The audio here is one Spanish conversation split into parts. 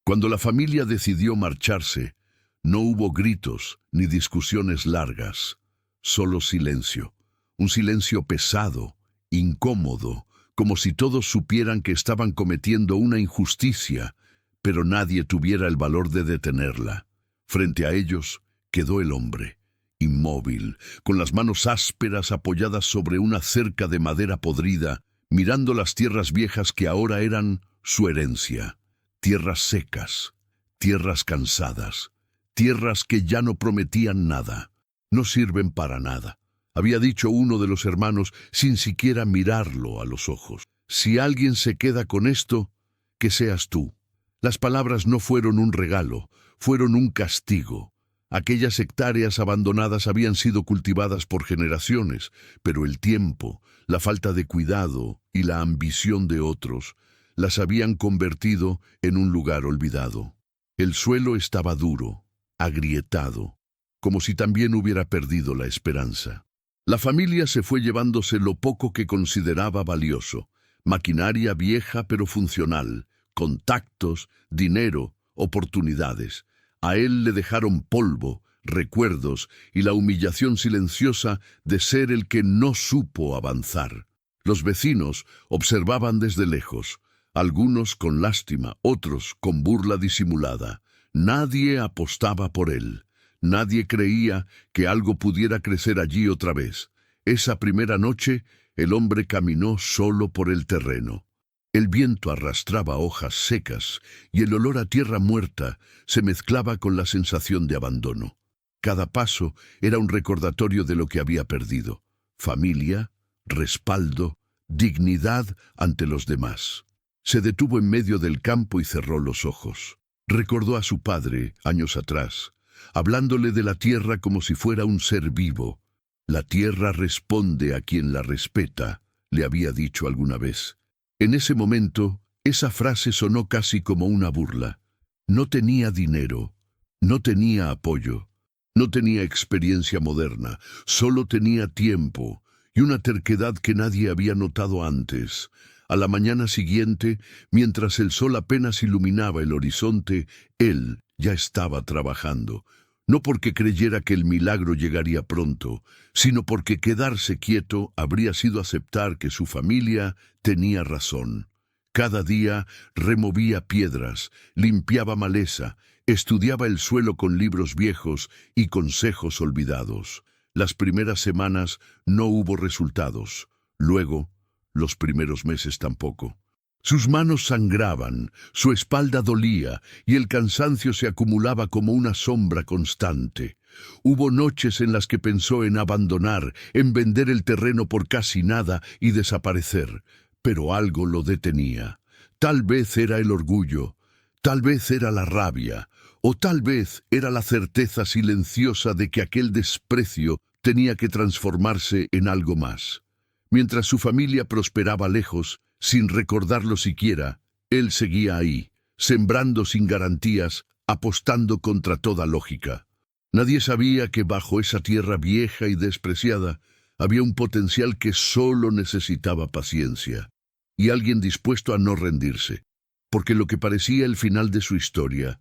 Cuando la familia decidió marcharse, no hubo gritos ni discusiones largas, solo silencio. Un silencio pesado, incómodo, como si todos supieran que estaban cometiendo una injusticia, pero nadie tuviera el valor de detenerla. Frente a ellos quedó el hombre, inmóvil, con las manos ásperas apoyadas sobre una cerca de madera podrida, mirando las tierras viejas que ahora eran su herencia. Tierras secas, tierras cansadas, tierras que ya no prometían nada. No sirven para nada, había dicho uno de los hermanos sin siquiera mirarlo a los ojos. Si alguien se queda con esto, que seas tú. Las palabras no fueron un regalo, fueron un castigo. Aquellas hectáreas abandonadas habían sido cultivadas por generaciones, pero el tiempo, la falta de cuidado y la ambición de otros las habían convertido en un lugar olvidado. El suelo estaba duro, agrietado, como si también hubiera perdido la esperanza. La familia se fue llevándose lo poco que consideraba valioso, maquinaria vieja pero funcional, contactos, dinero, oportunidades. A él le dejaron polvo, recuerdos y la humillación silenciosa de ser el que no supo avanzar. Los vecinos observaban desde lejos, algunos con lástima, otros con burla disimulada. Nadie apostaba por él. Nadie creía que algo pudiera crecer allí otra vez. Esa primera noche, el hombre caminó solo por el terreno. El viento arrastraba hojas secas y el olor a tierra muerta se mezclaba con la sensación de abandono. Cada paso era un recordatorio de lo que había perdido: familia, respaldo, dignidad ante los demás. Se detuvo en medio del campo y cerró los ojos. Recordó a su padre, años atrás, hablándole de la tierra como si fuera un ser vivo. La tierra responde a quien la respeta, le había dicho alguna vez. En ese momento, esa frase sonó casi como una burla. No tenía dinero, no tenía apoyo, no tenía experiencia moderna, solo tenía tiempo y una terquedad que nadie había notado antes. A la mañana siguiente, mientras el sol apenas iluminaba el horizonte, él ya estaba trabajando. No porque creyera que el milagro llegaría pronto, sino porque quedarse quieto habría sido aceptar que su familia tenía razón. Cada día removía piedras, limpiaba maleza, estudiaba el suelo con libros viejos y consejos olvidados. Las primeras semanas no hubo resultados. Luego, los primeros meses tampoco. Sus manos sangraban, su espalda dolía y el cansancio se acumulaba como una sombra constante. Hubo noches en las que pensó en abandonar, en vender el terreno por casi nada y desaparecer, pero algo lo detenía. Tal vez era el orgullo, tal vez era la rabia, o tal vez era la certeza silenciosa de que aquel desprecio tenía que transformarse en algo más. Mientras su familia prosperaba lejos, sin recordarlo siquiera, él seguía ahí, sembrando sin garantías, apostando contra toda lógica. Nadie sabía que bajo esa tierra vieja y despreciada había un potencial que solo necesitaba paciencia, y alguien dispuesto a no rendirse, porque lo que parecía el final de su historia,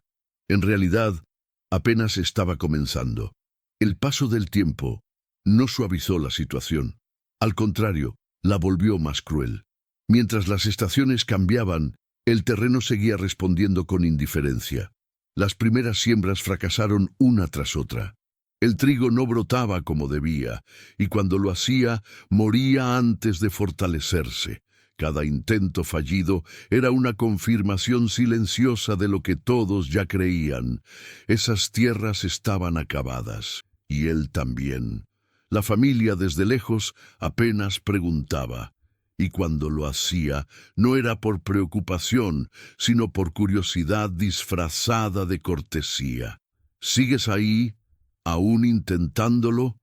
en realidad, apenas estaba comenzando. El paso del tiempo no suavizó la situación. Al contrario, la volvió más cruel. Mientras las estaciones cambiaban, el terreno seguía respondiendo con indiferencia. Las primeras siembras fracasaron una tras otra. El trigo no brotaba como debía, y cuando lo hacía, moría antes de fortalecerse. Cada intento fallido era una confirmación silenciosa de lo que todos ya creían. Esas tierras estaban acabadas, y él también. La familia desde lejos apenas preguntaba, y cuando lo hacía no era por preocupación, sino por curiosidad disfrazada de cortesía. ¿Sigues ahí, aún intentándolo?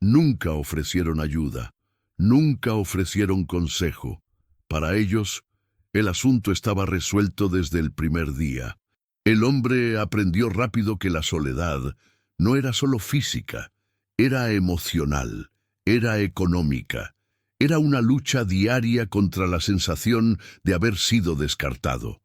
Nunca ofrecieron ayuda, nunca ofrecieron consejo. Para ellos, el asunto estaba resuelto desde el primer día. El hombre aprendió rápido que la soledad no era solo física, era emocional, era económica. Era una lucha diaria contra la sensación de haber sido descartado.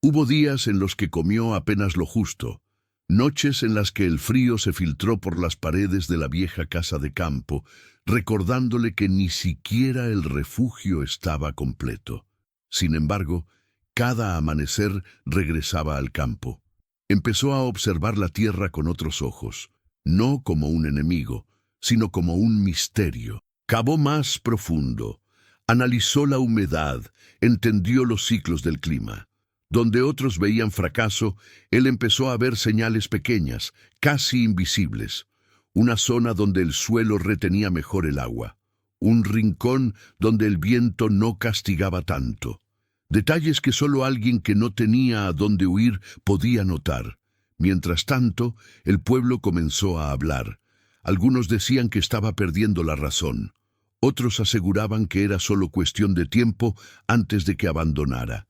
Hubo días en los que comió apenas lo justo, noches en las que el frío se filtró por las paredes de la vieja casa de campo, recordándole que ni siquiera el refugio estaba completo. Sin embargo, cada amanecer regresaba al campo. Empezó a observar la tierra con otros ojos, no como un enemigo, sino como un misterio. Cavó más profundo, analizó la humedad, entendió los ciclos del clima. Donde otros veían fracaso, él empezó a ver señales pequeñas, casi invisibles. Una zona donde el suelo retenía mejor el agua. Un rincón donde el viento no castigaba tanto. Detalles que solo alguien que no tenía a dónde huir podía notar. Mientras tanto, el pueblo comenzó a hablar. Algunos decían que estaba perdiendo la razón. Otros aseguraban que era solo cuestión de tiempo antes de que abandonara.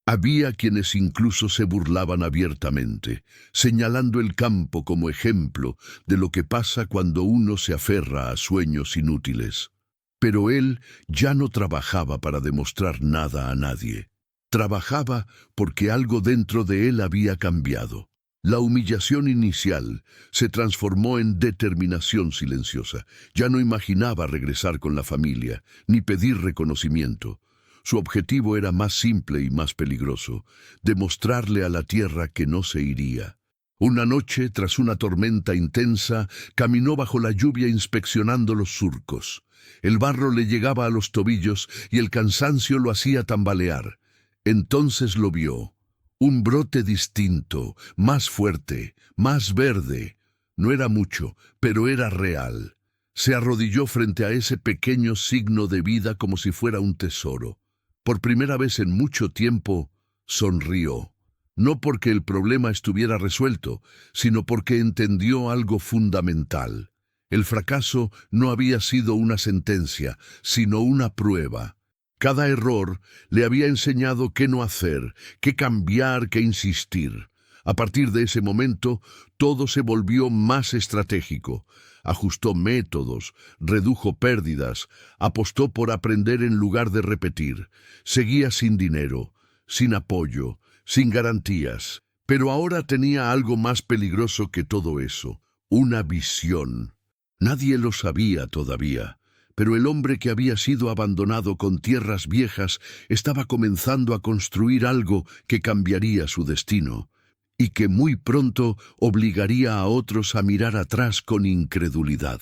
Había quienes incluso se burlaban abiertamente, señalando el campo como ejemplo de lo que pasa cuando uno se aferra a sueños inútiles. Pero él ya no trabajaba para demostrar nada a nadie. Trabajaba porque algo dentro de él había cambiado. La humillación inicial se transformó en determinación silenciosa. Ya no imaginaba regresar con la familia, ni pedir reconocimiento. Su objetivo era más simple y más peligroso, demostrarle a la tierra que no se iría. Una noche, tras una tormenta intensa, caminó bajo la lluvia inspeccionando los surcos. El barro le llegaba a los tobillos y el cansancio lo hacía tambalear. Entonces lo vio. Un brote distinto, más fuerte, más verde. No era mucho, pero era real. Se arrodilló frente a ese pequeño signo de vida como si fuera un tesoro. Por primera vez en mucho tiempo, sonrió. No porque el problema estuviera resuelto, sino porque entendió algo fundamental. El fracaso no había sido una sentencia, sino una prueba. Cada error le había enseñado qué no hacer, qué cambiar, qué insistir. A partir de ese momento, todo se volvió más estratégico. Ajustó métodos, redujo pérdidas, apostó por aprender en lugar de repetir. Seguía sin dinero, sin apoyo, sin garantías. Pero ahora tenía algo más peligroso que todo eso, una visión. Nadie lo sabía todavía, pero el hombre que había sido abandonado con tierras viejas estaba comenzando a construir algo que cambiaría su destino, y que muy pronto obligaría a otros a mirar atrás con incredulidad.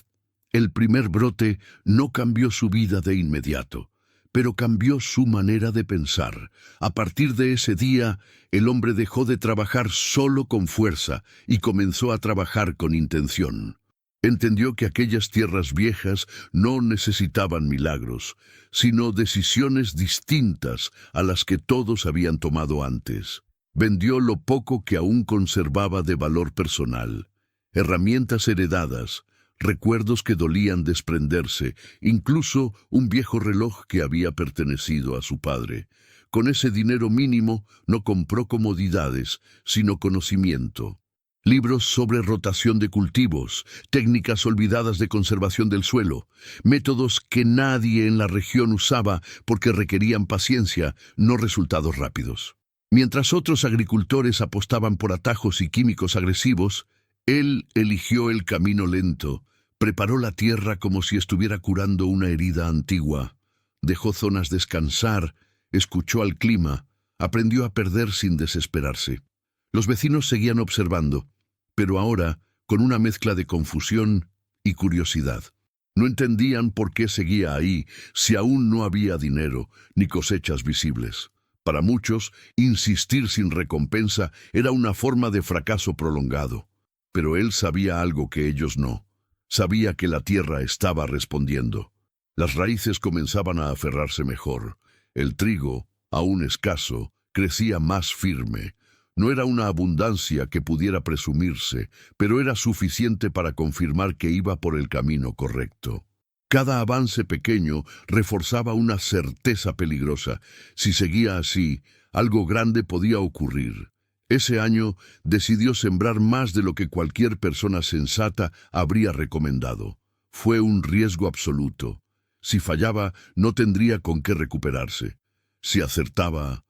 El primer brote no cambió su vida de inmediato, pero cambió su manera de pensar. A partir de ese día, el hombre dejó de trabajar solo con fuerza y comenzó a trabajar con intención. Entendió que aquellas tierras viejas no necesitaban milagros, sino decisiones distintas a las que todos habían tomado antes. Vendió lo poco que aún conservaba de valor personal, herramientas heredadas, recuerdos que dolían desprenderse, incluso un viejo reloj que había pertenecido a su padre. Con ese dinero mínimo no compró comodidades, sino conocimiento. Libros sobre rotación de cultivos, técnicas olvidadas de conservación del suelo, métodos que nadie en la región usaba porque requerían paciencia, no resultados rápidos. Mientras otros agricultores apostaban por atajos y químicos agresivos, él eligió el camino lento, preparó la tierra como si estuviera curando una herida antigua, dejó zonas descansar, escuchó al clima, aprendió a perder sin desesperarse. Los vecinos seguían observando, pero ahora con una mezcla de confusión y curiosidad. No entendían por qué seguía ahí si aún no había dinero ni cosechas visibles. Para muchos, insistir sin recompensa era una forma de fracaso prolongado. Pero él sabía algo que ellos no. Sabía que la tierra estaba respondiendo. Las raíces comenzaban a aferrarse mejor. El trigo, aún escaso, crecía más firme. No era una abundancia que pudiera presumirse, pero era suficiente para confirmar que iba por el camino correcto. Cada avance pequeño reforzaba una certeza peligrosa. Si seguía así, algo grande podía ocurrir. Ese año decidió sembrar más de lo que cualquier persona sensata habría recomendado. Fue un riesgo absoluto. Si fallaba, no tendría con qué recuperarse. Si acertaba,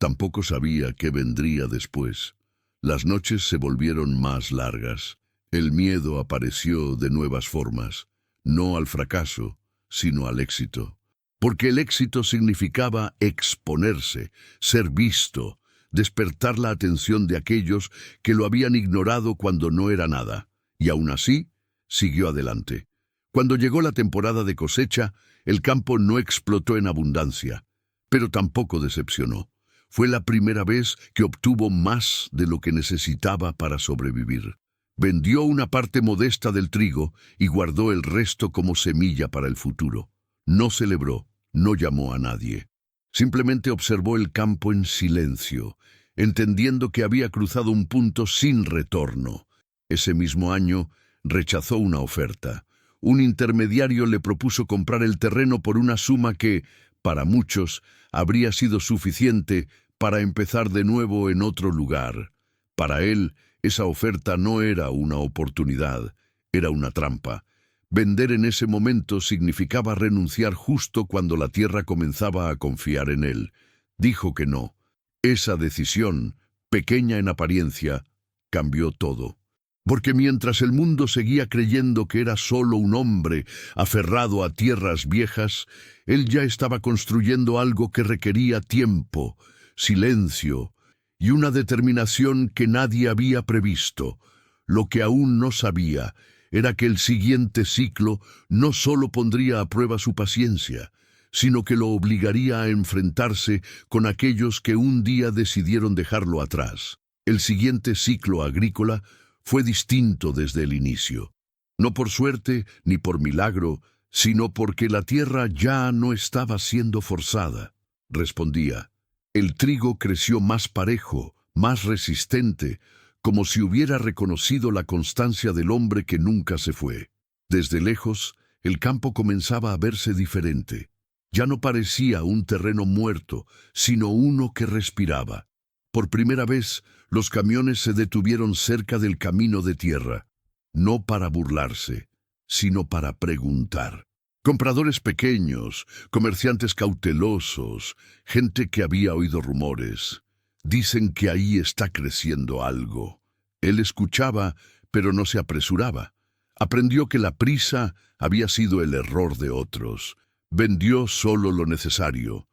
Tampoco sabía qué vendría después. Las noches se volvieron más largas. El miedo apareció de nuevas formas, no al fracaso, sino al éxito. Porque el éxito significaba exponerse, ser visto, despertar la atención de aquellos que lo habían ignorado cuando no era nada. Y aún así, siguió adelante. Cuando llegó la temporada de cosecha, el campo no explotó en abundancia, pero tampoco decepcionó. Fue la primera vez que obtuvo más de lo que necesitaba para sobrevivir. Vendió una parte modesta del trigo y guardó el resto como semilla para el futuro. No celebró, no llamó a nadie. Simplemente observó el campo en silencio, entendiendo que había cruzado un punto sin retorno. Ese mismo año, rechazó una oferta. Un intermediario le propuso comprar el terreno por una suma que, para muchos, habría sido suficiente para empezar de nuevo en otro lugar. Para él, esa oferta no era una oportunidad, era una trampa. Vender en ese momento significaba renunciar justo cuando la tierra comenzaba a confiar en él. Dijo que no. Esa decisión, pequeña en apariencia, cambió todo. Porque mientras el mundo seguía creyendo que era solo un hombre aferrado a tierras viejas, él ya estaba construyendo algo que requería tiempo, silencio y una determinación que nadie había previsto. Lo que aún no sabía era que el siguiente ciclo no solo pondría a prueba su paciencia, sino que lo obligaría a enfrentarse con aquellos que un día decidieron dejarlo atrás. El siguiente ciclo agrícola fue distinto desde el inicio. No por suerte ni por milagro, sino porque la tierra ya no estaba siendo forzada. Respondía. El trigo creció más parejo, más resistente, como si hubiera reconocido la constancia del hombre que nunca se fue. Desde lejos, el campo comenzaba a verse diferente. Ya no parecía un terreno muerto, sino uno que respiraba. Por primera vez, los camiones se detuvieron cerca del camino de tierra, no para burlarse, sino para preguntar. Compradores pequeños, comerciantes cautelosos, gente que había oído rumores. Dicen que ahí está creciendo algo. Él escuchaba, pero no se apresuraba. Aprendió que la prisa había sido el error de otros. Vendió solo lo necesario.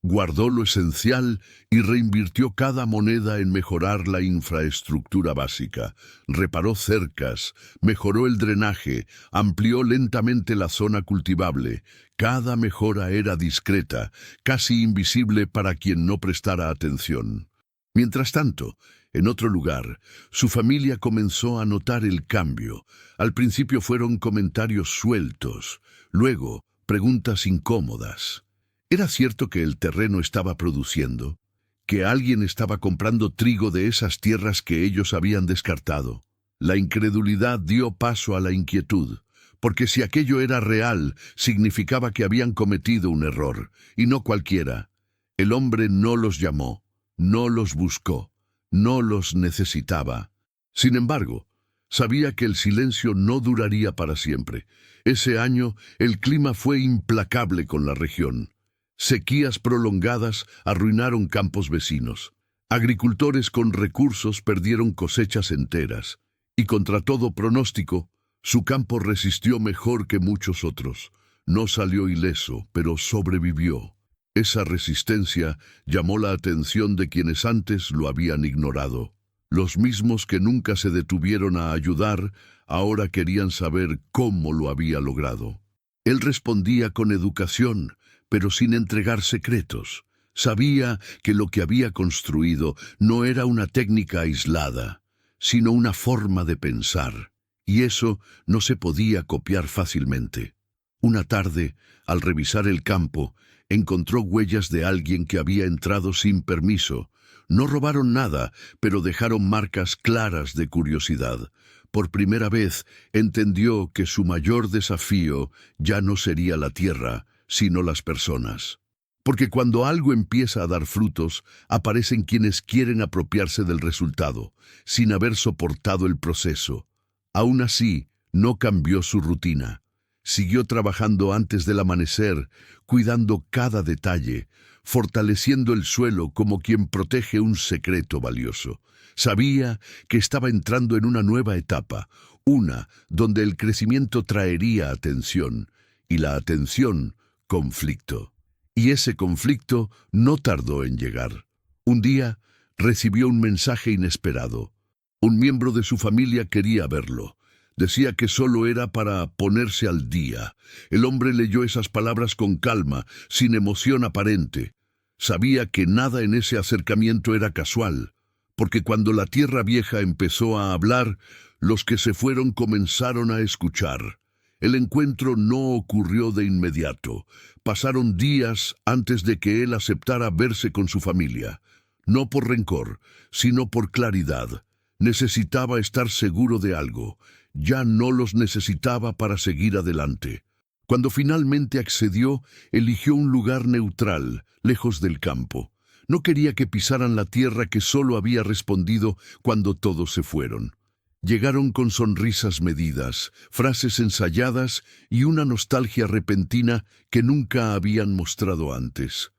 Guardó lo esencial y reinvirtió cada moneda en mejorar la infraestructura básica. Reparó cercas, mejoró el drenaje, amplió lentamente la zona cultivable. Cada mejora era discreta, casi invisible para quien no prestara atención. Mientras tanto, en otro lugar, su familia comenzó a notar el cambio. Al principio fueron comentarios sueltos, luego preguntas incómodas. ¿Era cierto que el terreno estaba produciendo? ¿Que alguien estaba comprando trigo de esas tierras que ellos habían descartado? La incredulidad dio paso a la inquietud, porque si aquello era real, significaba que habían cometido un error, y no cualquiera. El hombre no los llamó, no los buscó, no los necesitaba. Sin embargo, sabía que el silencio no duraría para siempre. Ese año, el clima fue implacable con la región. Sequías prolongadas arruinaron campos vecinos. Agricultores con recursos perdieron cosechas enteras. Y contra todo pronóstico, su campo resistió mejor que muchos otros. No salió ileso, pero sobrevivió. Esa resistencia llamó la atención de quienes antes lo habían ignorado. Los mismos que nunca se detuvieron a ayudar, ahora querían saber cómo lo había logrado. Él respondía con educación, pero sin entregar secretos. Sabía que lo que había construido no era una técnica aislada, sino una forma de pensar, y eso no se podía copiar fácilmente. Una tarde, al revisar el campo, encontró huellas de alguien que había entrado sin permiso. No robaron nada, pero dejaron marcas claras de curiosidad. Por primera vez entendió que su mayor desafío ya no sería la tierra, sino las personas. Porque cuando algo empieza a dar frutos, aparecen quienes quieren apropiarse del resultado, sin haber soportado el proceso. Aún así, no cambió su rutina. Siguió trabajando antes del amanecer, cuidando cada detalle, fortaleciendo el suelo como quien protege un secreto valioso. Sabía que estaba entrando en una nueva etapa, una donde el crecimiento traería atención, y la atención, conflicto. Y ese conflicto no tardó en llegar. Un día recibió un mensaje inesperado. Un miembro de su familia quería verlo. Decía que solo era para ponerse al día. El hombre leyó esas palabras con calma, sin emoción aparente. Sabía que nada en ese acercamiento era casual, porque cuando la tierra vieja empezó a hablar, los que se fueron comenzaron a escuchar. El encuentro no ocurrió de inmediato. Pasaron días antes de que él aceptara verse con su familia. No por rencor, sino por claridad. Necesitaba estar seguro de algo. Ya no los necesitaba para seguir adelante. Cuando finalmente accedió, eligió un lugar neutral, lejos del campo. No quería que pisaran la tierra que solo había respondido cuando todos se fueron. Llegaron con sonrisas medidas, frases ensayadas y una nostalgia repentina que nunca habían mostrado antes.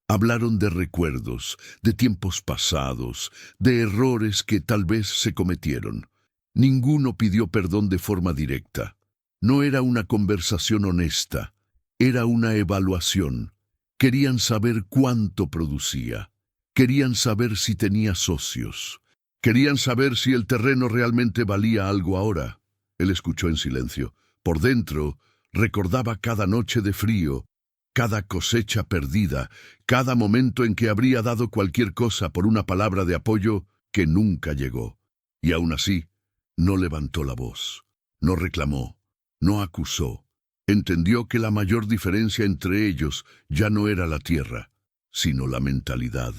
Hablaron de recuerdos, de tiempos pasados, de errores que tal vez se cometieron. Ninguno pidió perdón de forma directa. No era una conversación honesta, era una evaluación. Querían saber cuánto producía. Querían saber si tenía socios. Querían saber si el terreno realmente valía algo ahora. Él escuchó en silencio. Por dentro, recordaba cada noche de frío, cada cosecha perdida, cada momento en que habría dado cualquier cosa por una palabra de apoyo que nunca llegó. Y aún así, no levantó la voz, no reclamó, no acusó. Entendió que la mayor diferencia entre ellos ya no era la tierra, sino la mentalidad.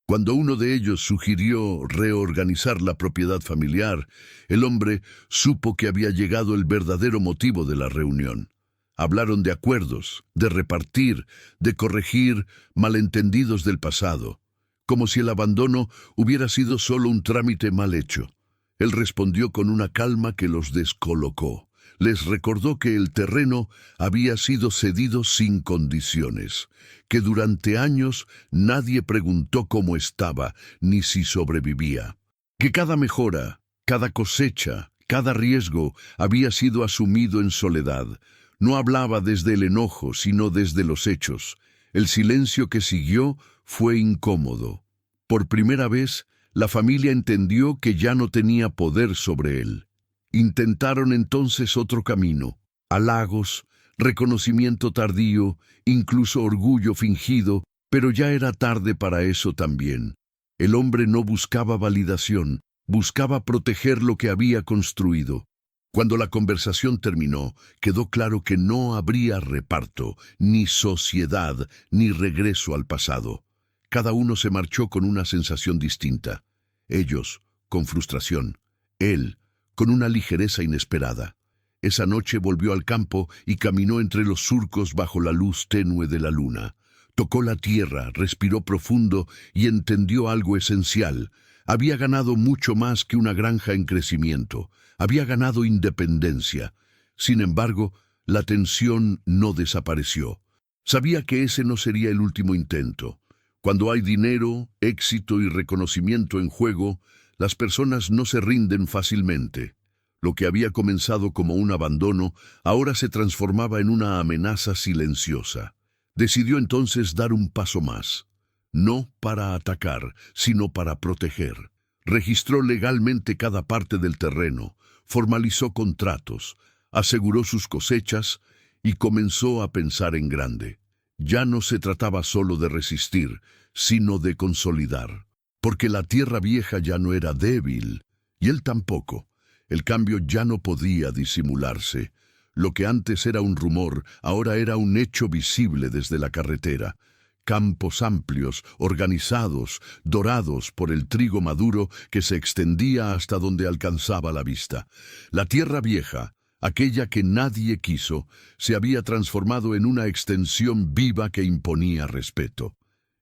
Cuando uno de ellos sugirió reorganizar la propiedad familiar, el hombre supo que había llegado el verdadero motivo de la reunión. Hablaron de acuerdos, de repartir, de corregir malentendidos del pasado, como si el abandono hubiera sido solo un trámite mal hecho. Él respondió con una calma que los descolocó. Les recordó que el terreno había sido cedido sin condiciones, que durante años nadie preguntó cómo estaba ni si sobrevivía, que cada mejora, cada cosecha, cada riesgo había sido asumido en soledad. No hablaba desde el enojo, sino desde los hechos. El silencio que siguió fue incómodo. Por primera vez, la familia entendió que ya no tenía poder sobre él. Intentaron entonces otro camino, halagos, reconocimiento tardío, incluso orgullo fingido, pero ya era tarde para eso también. El hombre no buscaba validación, buscaba proteger lo que había construido. Cuando la conversación terminó, quedó claro que no habría reparto, ni sociedad, ni regreso al pasado. Cada uno se marchó con una sensación distinta. Ellos, con frustración. Él, con una ligereza inesperada. Esa noche volvió al campo y caminó entre los surcos bajo la luz tenue de la luna. Tocó la tierra, respiró profundo y entendió algo esencial. Había ganado mucho más que una granja en crecimiento. Había ganado independencia. Sin embargo, la tensión no desapareció. Sabía que ese no sería el último intento. Cuando hay dinero, éxito y reconocimiento en juego, las personas no se rinden fácilmente. Lo que había comenzado como un abandono, ahora se transformaba en una amenaza silenciosa. Decidió entonces dar un paso más. No para atacar, sino para proteger. Registró legalmente cada parte del terreno, formalizó contratos, aseguró sus cosechas y comenzó a pensar en grande. Ya no se trataba solo de resistir, sino de consolidar. Porque la tierra vieja ya no era débil, y él tampoco. El cambio ya no podía disimularse. Lo que antes era un rumor, ahora era un hecho visible desde la carretera. Campos amplios, organizados, dorados por el trigo maduro que se extendía hasta donde alcanzaba la vista. La tierra vieja, aquella que nadie quiso, se había transformado en una extensión viva que imponía respeto.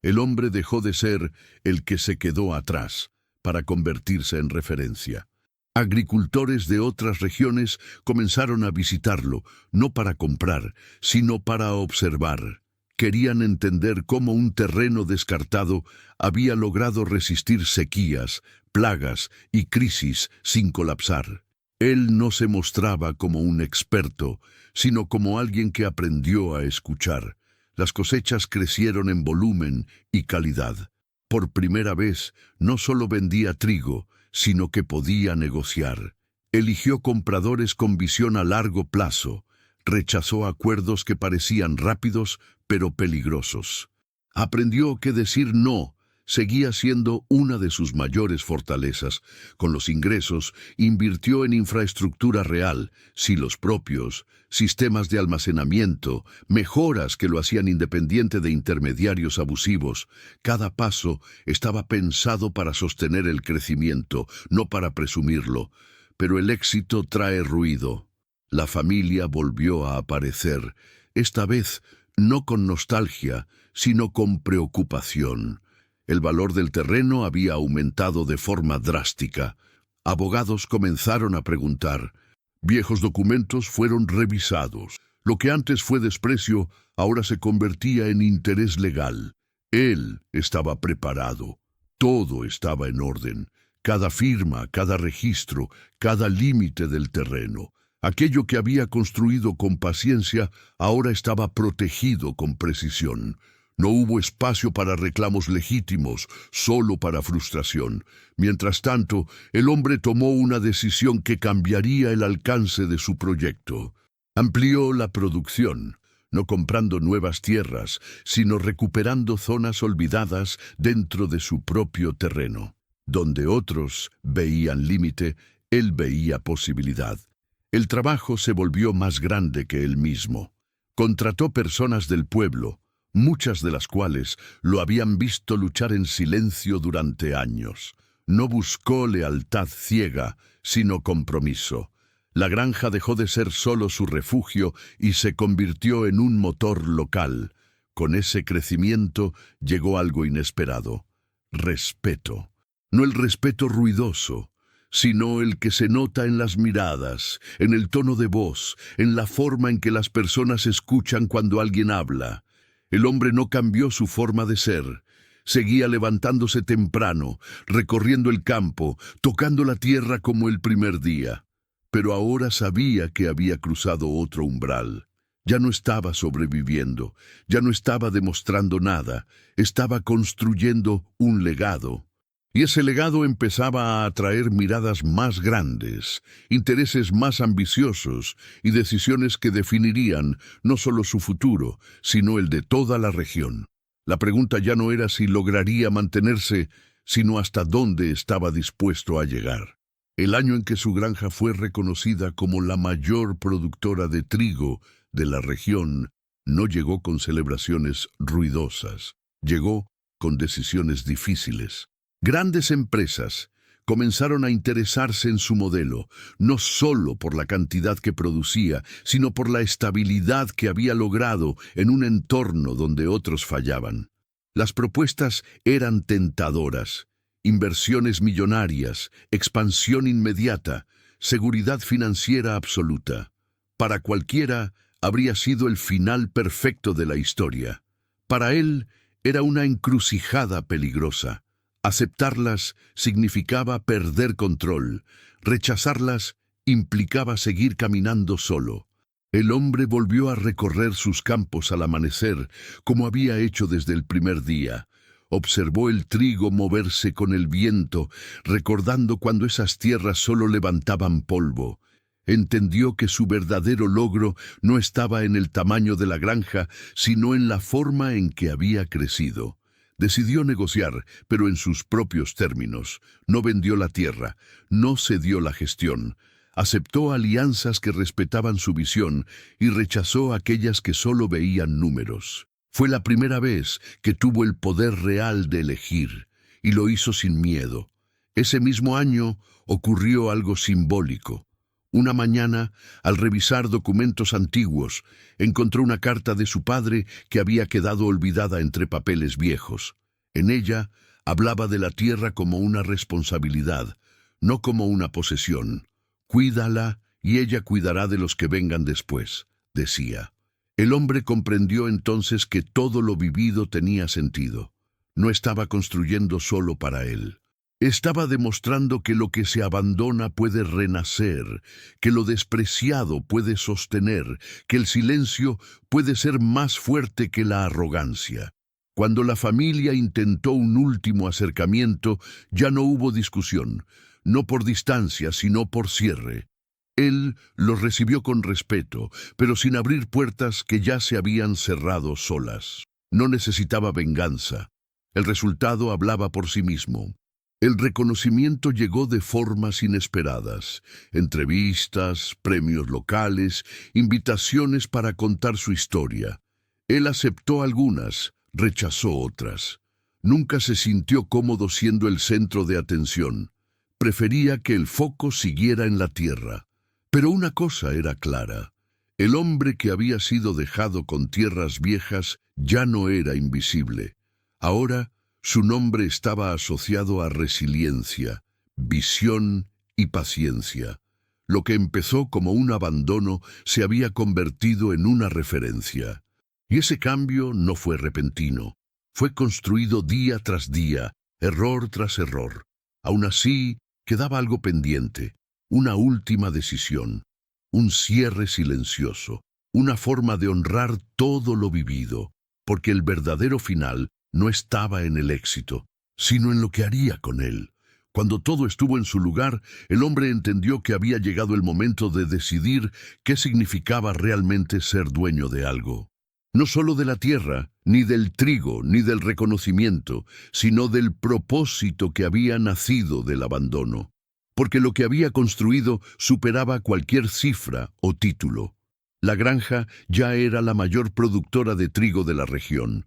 El hombre dejó de ser el que se quedó atrás para convertirse en referencia. Agricultores de otras regiones comenzaron a visitarlo, no para comprar, sino para observar. Querían entender cómo un terreno descartado había logrado resistir sequías, plagas y crisis sin colapsar. Él no se mostraba como un experto, sino como alguien que aprendió a escuchar. Las cosechas crecieron en volumen y calidad. Por primera vez, no solo vendía trigo, sino que podía negociar. Eligió compradores con visión a largo plazo. Rechazó acuerdos que parecían rápidos, pero peligrosos. Aprendió que decir no seguía siendo una de sus mayores fortalezas. Con los ingresos, invirtió en infraestructura real, silos propios, sistemas de almacenamiento, mejoras que lo hacían independiente de intermediarios abusivos. Cada paso estaba pensado para sostener el crecimiento, no para presumirlo. Pero el éxito trae ruido. La familia volvió a aparecer, esta vez no con nostalgia, sino con preocupación. El valor del terreno había aumentado de forma drástica. Abogados comenzaron a preguntar. Viejos documentos fueron revisados. Lo que antes fue desprecio, ahora se convertía en interés legal. Él estaba preparado. Todo estaba en orden. Cada firma, cada registro, cada límite del terreno. Aquello que había construido con paciencia ahora estaba protegido con precisión. No hubo espacio para reclamos legítimos, solo para frustración. Mientras tanto, el hombre tomó una decisión que cambiaría el alcance de su proyecto. Amplió la producción, no comprando nuevas tierras, sino recuperando zonas olvidadas dentro de su propio terreno. Donde otros veían límite, él veía posibilidad. El trabajo se volvió más grande que él mismo. Contrató personas del pueblo, muchas de las cuales lo habían visto luchar en silencio durante años. No buscó lealtad ciega, sino compromiso. La granja dejó de ser solo su refugio y se convirtió en un motor local. Con ese crecimiento llegó algo inesperado: respeto. No el respeto ruidoso, sino el que se nota en las miradas, en el tono de voz, en la forma en que las personas escuchan cuando alguien habla. El hombre no cambió su forma de ser. Seguía levantándose temprano, recorriendo el campo, tocando la tierra como el primer día. Pero ahora sabía que había cruzado otro umbral. Ya no estaba sobreviviendo, ya no estaba demostrando nada, estaba construyendo un legado. Y ese legado empezaba a atraer miradas más grandes, intereses más ambiciosos y decisiones que definirían no solo su futuro, sino el de toda la región. La pregunta ya no era si lograría mantenerse, sino hasta dónde estaba dispuesto a llegar. El año en que su granja fue reconocida como la mayor productora de trigo de la región no llegó con celebraciones ruidosas, llegó con decisiones difíciles. Grandes empresas comenzaron a interesarse en su modelo, no solo por la cantidad que producía, sino por la estabilidad que había logrado en un entorno donde otros fallaban. Las propuestas eran tentadoras: inversiones millonarias, expansión inmediata, seguridad financiera absoluta. Para cualquiera habría sido el final perfecto de la historia. Para él era una encrucijada peligrosa. Aceptarlas significaba perder control. Rechazarlas implicaba seguir caminando solo. El hombre volvió a recorrer sus campos al amanecer, como había hecho desde el primer día. Observó el trigo moverse con el viento, recordando cuando esas tierras solo levantaban polvo. Entendió que su verdadero logro no estaba en el tamaño de la granja, sino en la forma en que había crecido. Decidió negociar, pero en sus propios términos. No vendió la tierra, no cedió la gestión. Aceptó alianzas que respetaban su visión y rechazó aquellas que solo veían números. Fue la primera vez que tuvo el poder real de elegir, y lo hizo sin miedo. Ese mismo año ocurrió algo simbólico. Una mañana, al revisar documentos antiguos, encontró una carta de su padre que había quedado olvidada entre papeles viejos. En ella hablaba de la tierra como una responsabilidad, no como una posesión. «Cuídala y ella cuidará de los que vengan después», decía. El hombre comprendió entonces que todo lo vivido tenía sentido. No estaba construyendo solo para él. Estaba demostrando que lo que se abandona puede renacer, que lo despreciado puede sostener, que el silencio puede ser más fuerte que la arrogancia. Cuando la familia intentó un último acercamiento, ya no hubo discusión, no por distancia, sino por cierre. Él los recibió con respeto, pero sin abrir puertas que ya se habían cerrado solas. No necesitaba venganza. El resultado hablaba por sí mismo. El reconocimiento llegó de formas inesperadas: entrevistas, premios locales, invitaciones para contar su historia. Él aceptó algunas, rechazó otras. Nunca se sintió cómodo siendo el centro de atención. Prefería que el foco siguiera en la tierra. Pero una cosa era clara: el hombre que había sido dejado con tierras viejas ya no era invisible. Ahora, su nombre estaba asociado a resiliencia, visión y paciencia. Lo que empezó como un abandono se había convertido en una referencia. Y ese cambio no fue repentino. Fue construido día tras día, error tras error. Aún así, quedaba algo pendiente: una última decisión, un cierre silencioso, una forma de honrar todo lo vivido, porque el verdadero final no estaba en el éxito, sino en lo que haría con él. Cuando todo estuvo en su lugar, el hombre entendió que había llegado el momento de decidir qué significaba realmente ser dueño de algo. No solo de la tierra, ni del trigo, ni del reconocimiento, sino del propósito que había nacido del abandono. Porque lo que había construido superaba cualquier cifra o título. La granja ya era la mayor productora de trigo de la región.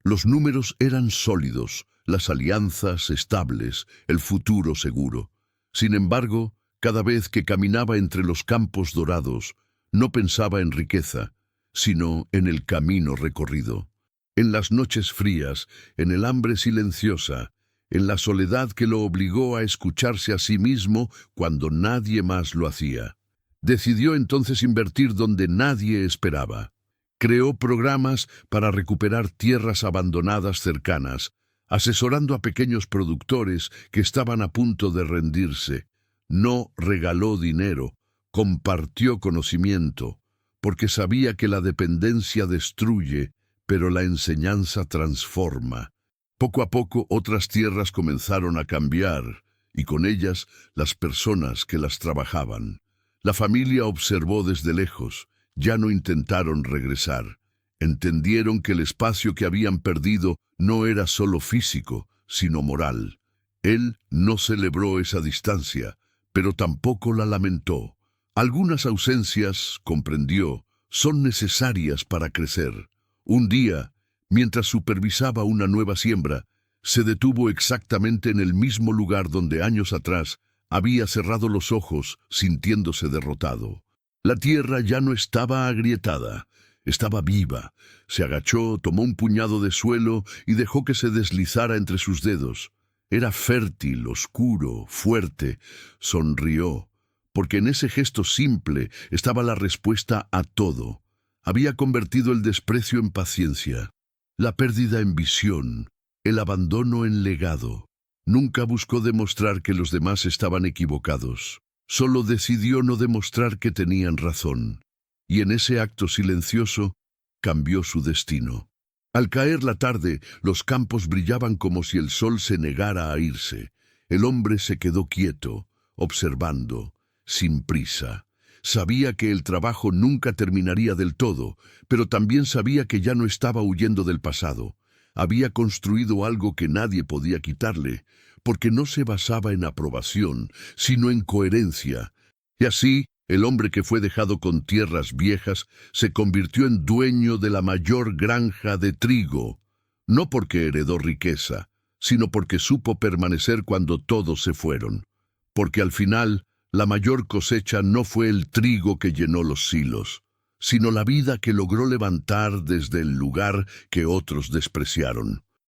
Los números eran sólidos, las alianzas estables, el futuro seguro. Sin embargo, cada vez que caminaba entre los campos dorados, no pensaba en riqueza, sino en el camino recorrido. En las noches frías, en el hambre silenciosa, en la soledad que lo obligó a escucharse a sí mismo cuando nadie más lo hacía. Decidió entonces invertir donde nadie esperaba. Creó programas para recuperar tierras abandonadas cercanas, asesorando a pequeños productores que estaban a punto de rendirse. No regaló dinero, compartió conocimiento, porque sabía que la dependencia destruye, pero la enseñanza transforma. Poco a poco otras tierras comenzaron a cambiar, y con ellas las personas que las trabajaban. La familia observó desde lejos. Ya no intentaron regresar. Entendieron que el espacio que habían perdido no era solo físico, sino moral. Él no celebró esa distancia, pero tampoco la lamentó. Algunas ausencias, comprendió, son necesarias para crecer. Un día, mientras supervisaba una nueva siembra, se detuvo exactamente en el mismo lugar donde años atrás había cerrado los ojos, sintiéndose derrotado. La tierra ya no estaba agrietada, estaba viva. Se agachó, tomó un puñado de suelo y dejó que se deslizara entre sus dedos. Era fértil, oscuro, fuerte. Sonrió, porque en ese gesto simple estaba la respuesta a todo. Había convertido el desprecio en paciencia, la pérdida en visión, el abandono en legado. Nunca buscó demostrar que los demás estaban equivocados. Solo decidió no demostrar que tenían razón. Y en ese acto silencioso cambió su destino. Al caer la tarde, los campos brillaban como si el sol se negara a irse. El hombre se quedó quieto, observando, sin prisa. Sabía que el trabajo nunca terminaría del todo, pero también sabía que ya no estaba huyendo del pasado. Había construido algo que nadie podía quitarle, porque no se basaba en aprobación, sino en coherencia. Y así, el hombre que fue dejado con tierras viejas se convirtió en dueño de la mayor granja de trigo, no porque heredó riqueza, sino porque supo permanecer cuando todos se fueron. Porque al final, la mayor cosecha no fue el trigo que llenó los silos, sino la vida que logró levantar desde el lugar que otros despreciaron.